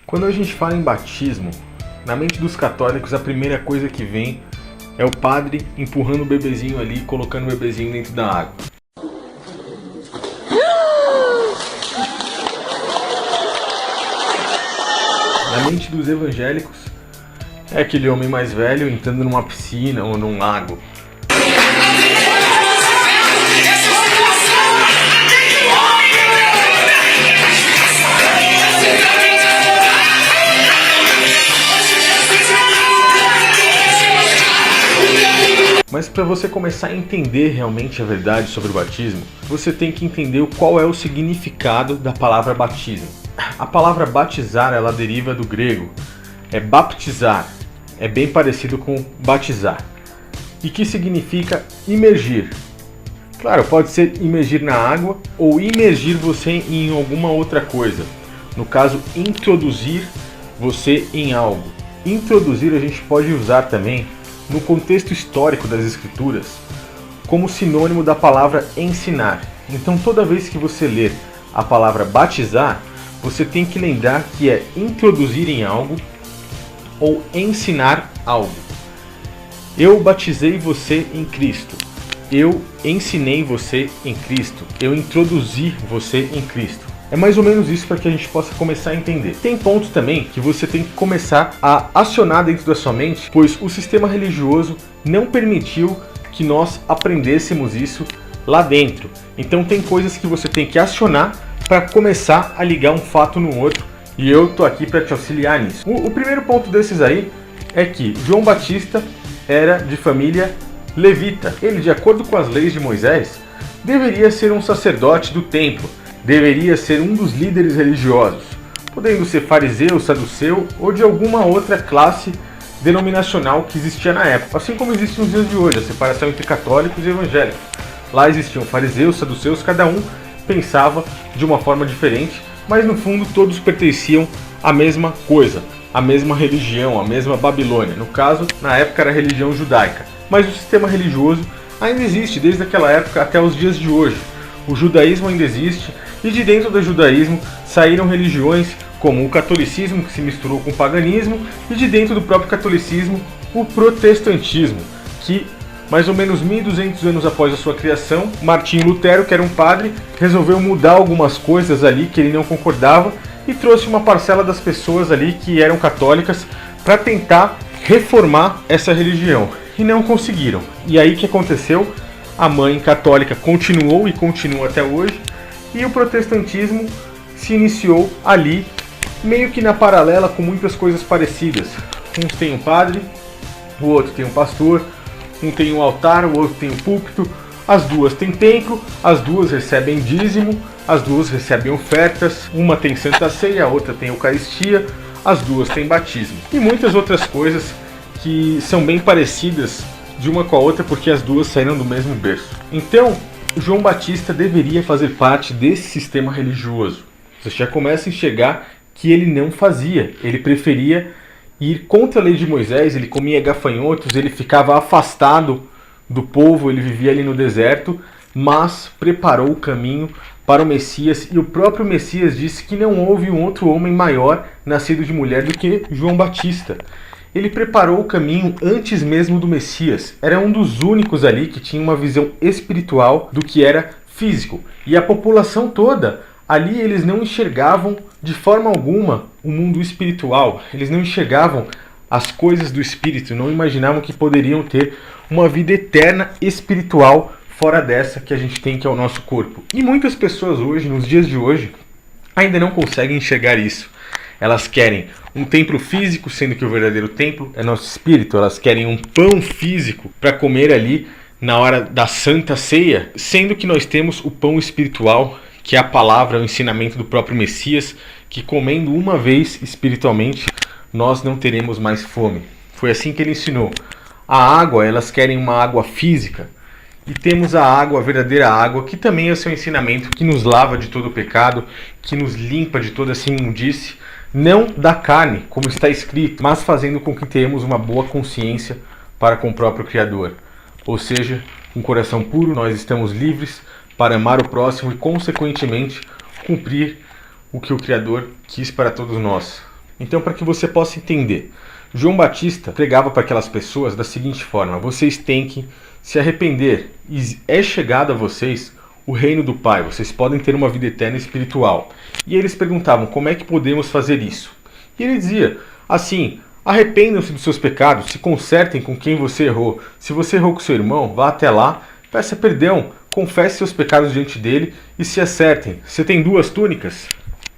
Quando a gente fala em batismo, na mente dos católicos a primeira coisa que vem é o padre empurrando o bebezinho ali, colocando o bebezinho dentro da água. Na mente dos evangélicos é aquele homem mais velho entrando numa piscina ou num lago. Mas para você começar a entender realmente a verdade sobre o batismo, você tem que entender qual é o significado da palavra batismo. A palavra batizar, ela deriva do grego, é baptizar, é bem parecido com batizar, e que significa imergir. Claro, pode ser imergir na água ou imergir você em alguma outra coisa. No caso, introduzir você em algo. Introduzir a gente pode usar também no contexto histórico das escrituras como sinônimo da palavra ensinar. Então toda vez que você ler a palavra batizar, você tem que lembrar que é introduzir em algo ou ensinar algo. Eu batizei você em Cristo. Eu ensinei você em Cristo. Eu introduzi você em Cristo. É mais ou menos isso para que a gente possa começar a entender. Tem pontos também que você tem que começar a acionar dentro da sua mente, pois o sistema religioso não permitiu que nós aprendêssemos isso lá dentro. Então tem coisas que você tem que acionar para começar a ligar um fato no outro, e eu tô aqui para te auxiliar nisso. O primeiro ponto desses aí é que João Batista era de família levita. Ele, de acordo com as leis de Moisés, deveria ser um sacerdote do templo, deveria ser um dos líderes religiosos, podendo ser fariseu, saduceu ou de alguma outra classe denominacional que existia na época, assim como existe nos dias de hoje, a separação entre católicos e evangélicos. Lá existiam fariseus, saduceus, cada um pensava de uma forma diferente, mas no fundo todos pertenciam à mesma coisa, à mesma religião, à mesma Babilônia. No caso, na época era a religião judaica. Mas o sistema religioso ainda existe desde aquela época até os dias de hoje. O judaísmo ainda existe, e de dentro do judaísmo saíram religiões como o catolicismo, que se misturou com o paganismo, e de dentro do próprio catolicismo o protestantismo, que mais ou menos 1200 anos após a sua criação, Martinho Lutero, que era um padre, resolveu mudar algumas coisas ali que ele não concordava e trouxe uma parcela das pessoas ali que eram católicas para tentar reformar essa religião, e não conseguiram. E aí o que aconteceu? A mãe católica continuou e continua até hoje, e o protestantismo se iniciou ali, meio que na paralela, com muitas coisas parecidas. Uns têm um padre, o outro tem um pastor, um tem um altar, o outro tem um púlpito, as duas têm templo, as duas recebem dízimo, as duas recebem ofertas, uma tem Santa Ceia, a outra tem Eucaristia, as duas têm batismo. E muitas outras coisas que são bem parecidas de uma com a outra, porque as duas saíram do mesmo berço. Então, João Batista deveria fazer parte desse sistema religioso. Você já começa a enxergar que ele não fazia. Ele preferia ir contra a lei de Moisés, ele comia gafanhotos, ele ficava afastado do povo, ele vivia ali no deserto, mas preparou o caminho para o Messias, e o próprio Messias disse que não houve um outro homem maior nascido de mulher do que João Batista. Ele preparou o caminho antes mesmo do Messias. Era um dos únicos ali que tinha uma visão espiritual do que era físico. E a população toda, ali eles não enxergavam de forma alguma o mundo espiritual. Eles não enxergavam as coisas do espírito, não imaginavam que poderiam ter uma vida eterna espiritual fora dessa que a gente tem, que é o nosso corpo. E muitas pessoas hoje, nos dias de hoje, ainda não conseguem enxergar isso. Elas querem um templo físico, sendo que o verdadeiro templo é nosso espírito. Elas querem um pão físico para comer ali na hora da Santa Ceia, sendo que nós temos o pão espiritual, que é a palavra, o ensinamento do próprio Messias, que comendo uma vez espiritualmente, nós não teremos mais fome. Foi assim que ele ensinou. A água, elas querem uma água física, e temos a água, a verdadeira água, que também é o seu ensinamento, que nos lava de todo o pecado, que nos limpa de toda essa imundície, não da carne, como está escrito, mas fazendo com que tenhamos uma boa consciência para com o próprio Criador. Ou seja, com um coração puro, nós estamos livres para amar o próximo e, consequentemente, cumprir o que o Criador quis para todos nós. Então, para que você possa entender, João Batista pregava para aquelas pessoas da seguinte forma: vocês têm que se arrepender, e é chegado a vocês o reino do Pai, vocês podem ter uma vida eterna espiritual. E eles perguntavam: como é que podemos fazer isso? E ele dizia assim: arrependam-se dos seus pecados, se consertem com quem você errou. Se você errou com seu irmão, vá até lá, peça perdão, confesse seus pecados diante dele e se acertem. Você tem 2 túnicas?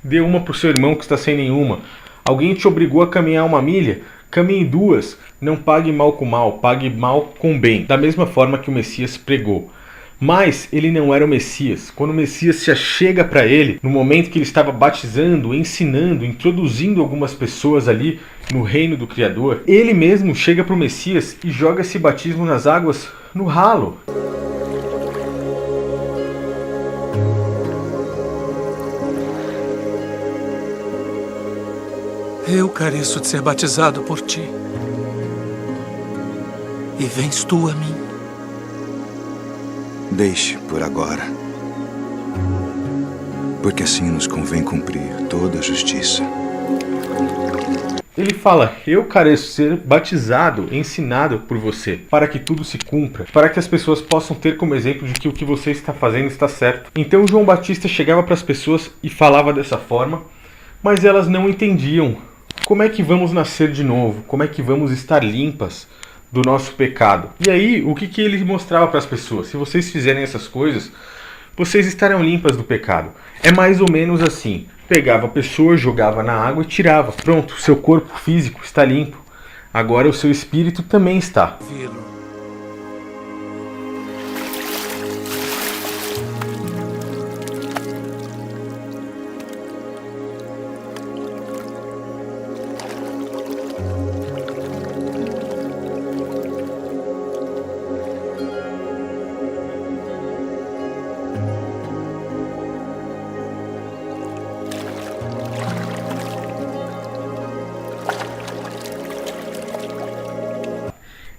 Dê uma para o seu irmão que está sem nenhuma. Alguém te obrigou a caminhar 1 milha? Caminhe 2. Não pague mal com mal, pague mal com bem. Da mesma forma que o Messias pregou. Mas ele não era o Messias. Quando o Messias se achega para ele, no momento que ele estava batizando, ensinando, introduzindo algumas pessoas ali no reino do Criador, ele mesmo chega para o Messias e joga esse batismo nas águas no ralo. Eu careço de ser batizado por ti. E vens tu a mim. Deixe por agora, porque assim nos convém cumprir toda a justiça. Ele fala: eu careço ser batizado, ensinado por você, para que tudo se cumpra, para que as pessoas possam ter como exemplo de que o que você está fazendo está certo. Então João Batista chegava para as pessoas e falava dessa forma, mas elas não entendiam. Como é que vamos nascer de novo? Como é que vamos estar limpas do nosso pecado? E aí, o que ele mostrava para as pessoas? Se vocês fizerem essas coisas, vocês estarão limpas do pecado. É mais ou menos assim. Pegava a pessoa, jogava na água e tirava. Pronto, seu corpo físico está limpo. Agora o seu espírito também está.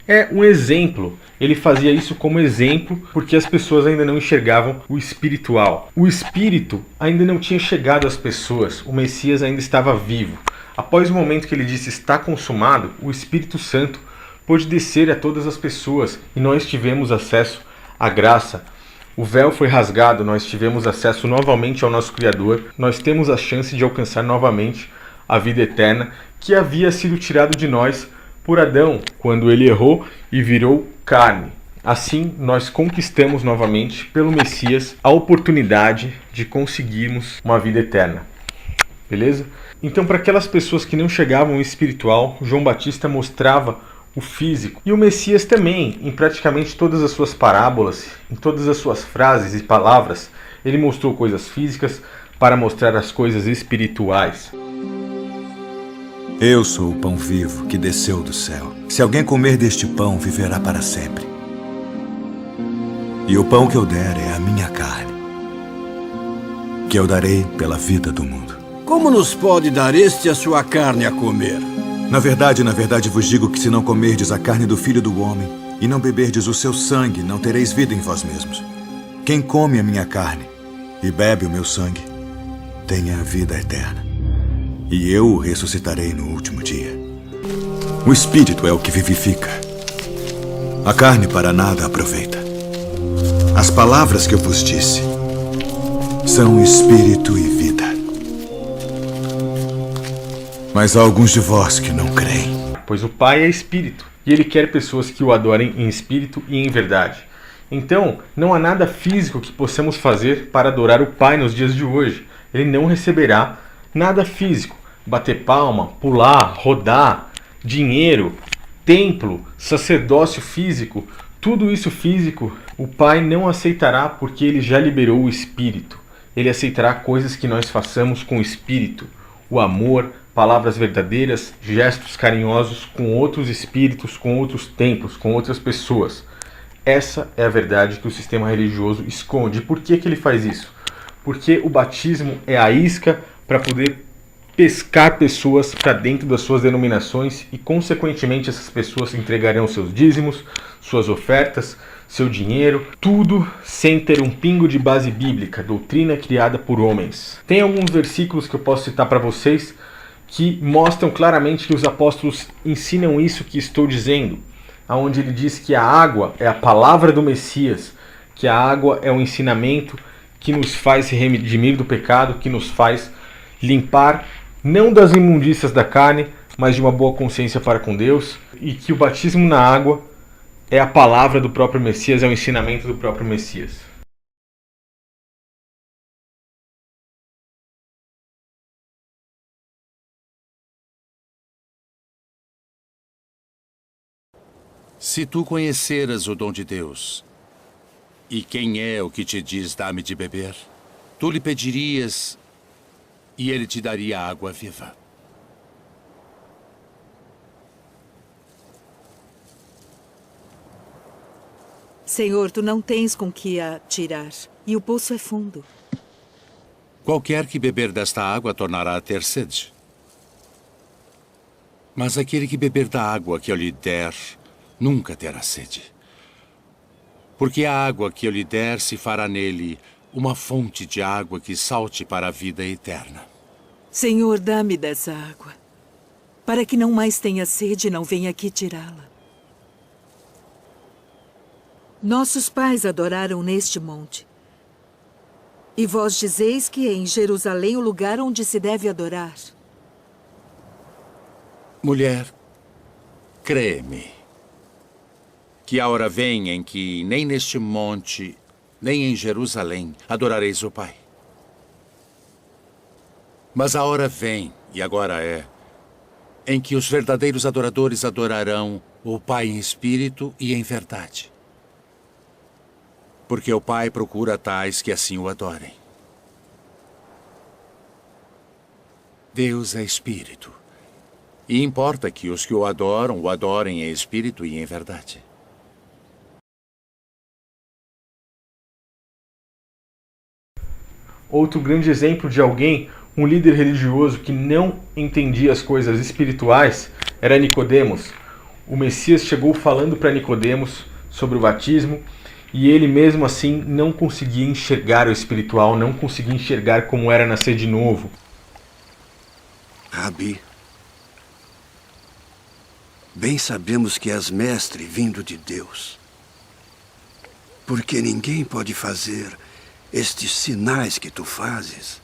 É um exemplo. Ele fazia isso como exemplo porque as pessoas ainda não enxergavam o espiritual. O espírito ainda não tinha chegado às pessoas. O Messias ainda estava vivo. Após o momento que ele disse está consumado, o Espírito Santo pôde descer a todas as pessoas e nós tivemos acesso à graça. O véu foi rasgado, nós tivemos acesso novamente ao nosso Criador. Nós temos a chance de alcançar novamente a vida eterna que havia sido tirado de nós por Adão, quando ele errou e virou carne. Assim, nós conquistamos novamente, pelo Messias, a oportunidade de conseguirmos uma vida eterna. Beleza? Então, para aquelas pessoas que não chegavam ao espiritual, João Batista mostrava o físico. E o Messias também, em praticamente todas as suas parábolas, em todas as suas frases e palavras, ele mostrou coisas físicas para mostrar as coisas espirituais. Eu sou o pão vivo que desceu do céu. Se alguém comer deste pão, viverá para sempre. E o pão que eu der é a minha carne, que eu darei pela vida do mundo. Como nos pode dar este a sua carne a comer? Na verdade vos digo que se não comerdes a carne do Filho do Homem e não beberdes o seu sangue, não tereis vida em vós mesmos. Quem come a minha carne e bebe o meu sangue, tem a vida eterna. E eu o ressuscitarei no último dia. O Espírito é o que vivifica. A carne para nada aproveita. As palavras que eu vos disse são Espírito e vida. Mas há alguns de vós que não creem. Pois o Pai é Espírito, e Ele quer pessoas que o adorem em espírito e em verdade. Então, não há nada físico que possamos fazer para adorar o Pai nos dias de hoje. Ele não receberá nada físico. Bater palma, pular, rodar, dinheiro, templo, sacerdócio físico, tudo isso físico, o Pai não aceitará porque Ele já liberou o Espírito. Ele aceitará coisas que nós façamos com o Espírito. O amor, palavras verdadeiras, gestos carinhosos com outros espíritos, com outros templos, com outras pessoas. Essa é a verdade que o sistema religioso esconde. Por que ele faz isso? Porque o batismo é a isca para poder pescar pessoas para dentro das suas denominações e, consequentemente, essas pessoas entregarão seus dízimos, suas ofertas, seu dinheiro, tudo sem ter um pingo de base bíblica, doutrina criada por homens. Tem alguns versículos que eu posso citar para vocês que mostram claramente que os apóstolos ensinam isso que estou dizendo, onde ele diz que a água é a palavra do Messias, que a água é um ensinamento que nos faz se redimir do pecado, que nos faz limpar não das imundícias da carne, mas de uma boa consciência para com Deus, e que o batismo na água é a palavra do próprio Messias, é o ensinamento do próprio Messias. Se tu conheceras o dom de Deus, e quem é o que te diz dá-me de beber, tu lhe pedirias e ele te daria água viva. Senhor, tu não tens com que a tirar, e o poço é fundo. Qualquer que beber desta água tornará a ter sede. Mas aquele que beber da água que eu lhe der, nunca terá sede. Porque a água que eu lhe der se fará nele uma fonte de água que salte para a vida eterna. Senhor, dá-me dessa água, para que não mais tenha sede e não venha aqui tirá-la. Nossos pais adoraram neste monte. E vós dizeis que é em Jerusalém o lugar onde se deve adorar. Mulher, crê-me, que a hora vem em que nem neste monte, nem em Jerusalém adorareis o Pai. Mas a hora vem, e agora é, em que os verdadeiros adoradores adorarão o Pai em espírito e em verdade. Porque o Pai procura tais que assim o adorem. Deus é espírito, e importa que os que o adorem em espírito e em verdade. Outro grande exemplo de alguém, um líder religioso que não entendia as coisas espirituais, era Nicodemos. O Messias chegou falando para Nicodemos sobre o batismo, e ele mesmo assim não conseguia enxergar o espiritual, não conseguia enxergar como era nascer de novo. Rabi, bem sabemos que és mestre vindo de Deus. Porque ninguém pode fazer estes sinais que tu fazes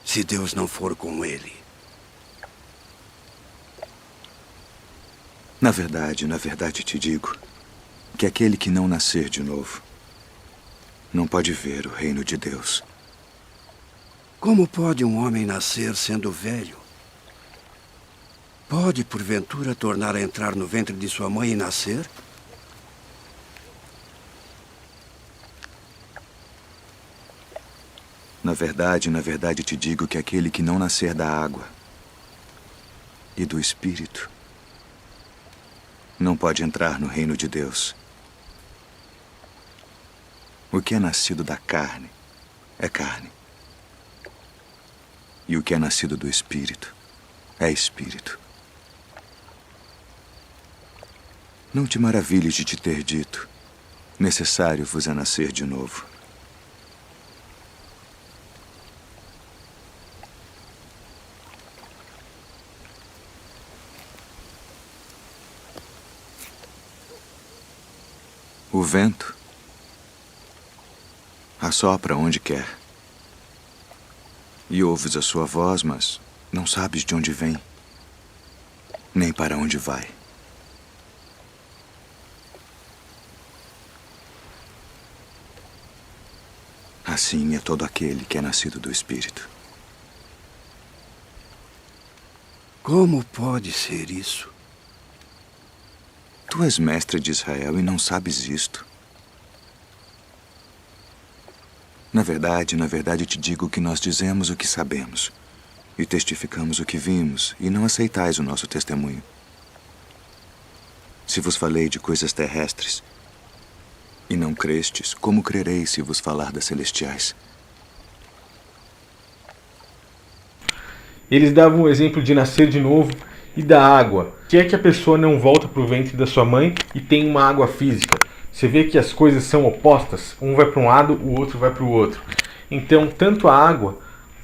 se Deus não for com ele. Na verdade te digo que aquele que não nascer de novo não pode ver o reino de Deus. Como pode um homem nascer sendo velho? Pode, porventura, tornar a entrar no ventre de sua mãe e nascer? Na verdade te digo que aquele que não nascer da água e do Espírito não pode entrar no reino de Deus. O que é nascido da carne é carne. E o que é nascido do Espírito é Espírito. Não te maravilhes de te ter dito: necessário vos é nascer de novo. O vento assopra onde quer. E ouves a sua voz, mas não sabes de onde vem, nem para onde vai. Assim é todo aquele que é nascido do Espírito. Como pode ser isso? Tu és mestre de Israel e não sabes isto. Na verdade te digo que nós dizemos o que sabemos e testificamos o que vimos, e não aceitais o nosso testemunho. Se vos falei de coisas terrestres e não crestes, como crereis se vos falar das celestiais? Eles davam o exemplo de nascer de novo e da água. Que é que a pessoa não volta para o ventre da sua mãe e tem uma água física? Você vê que as coisas são opostas, um vai para um lado, o outro vai para o outro. Então, tanto a água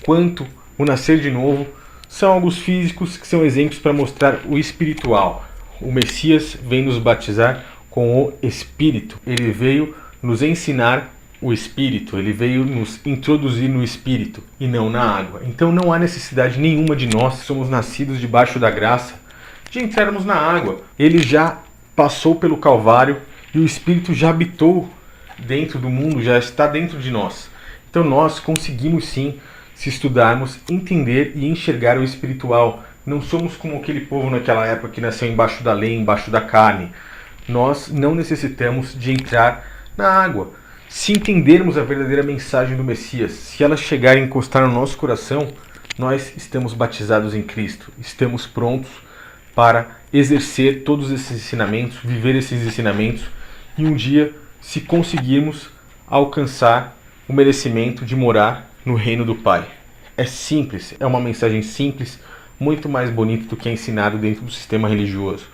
quanto o nascer de novo são alguns físicos que são exemplos para mostrar o espiritual. O Messias vem nos batizar com o Espírito. Ele veio nos ensinar o Espírito. Ele veio nos introduzir no Espírito e não na água. Então não há necessidade nenhuma de nós, que somos nascidos debaixo da graça, de entrarmos na água. Ele já passou pelo Calvário e o Espírito já habitou dentro do mundo, já está dentro de nós. Então nós conseguimos sim, se estudarmos, entender e enxergar o espiritual. Não somos como aquele povo naquela época que nasceu embaixo da lei, embaixo da carne. Nós não necessitamos de entrar na água. Se entendermos a verdadeira mensagem do Messias, se ela chegar a encostar no nosso coração, nós estamos batizados em Cristo. Estamos prontos para exercer todos esses ensinamentos, viver esses ensinamentos e um dia, se conseguirmos, alcançar o merecimento de morar no reino do Pai. É simples, é uma mensagem simples, muito mais bonita do que é ensinado dentro do sistema religioso.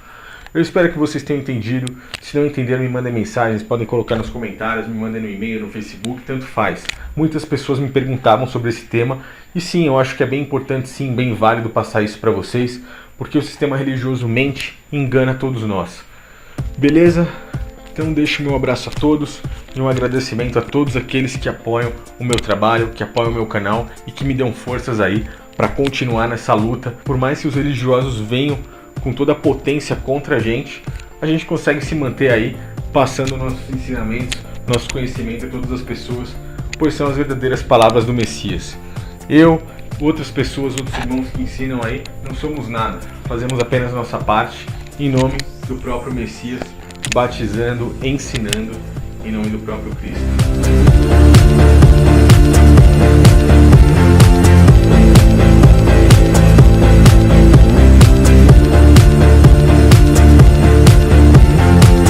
Eu espero que vocês tenham entendido. Se não entenderam, me mandem mensagens, podem colocar nos comentários, me mandem no e-mail, no Facebook, tanto faz. Muitas pessoas me perguntavam sobre esse tema e sim, eu acho que é bem importante, sim, bem válido passar isso para vocês, porque o sistema religioso mente e engana todos nós. Beleza? Então deixo meu abraço a todos e um agradecimento a todos aqueles que apoiam o meu trabalho, que apoiam o meu canal e que me dão forças aí para continuar nessa luta. Por mais que os religiosos venham com toda a potência contra a gente consegue se manter aí, passando nossos ensinamentos, nosso conhecimento a todas as pessoas, pois são as verdadeiras palavras do Messias. Eu, outras pessoas, outros irmãos que ensinam aí, não somos nada, fazemos apenas nossa parte, em nome do próprio Messias, batizando, ensinando, em nome do próprio Cristo.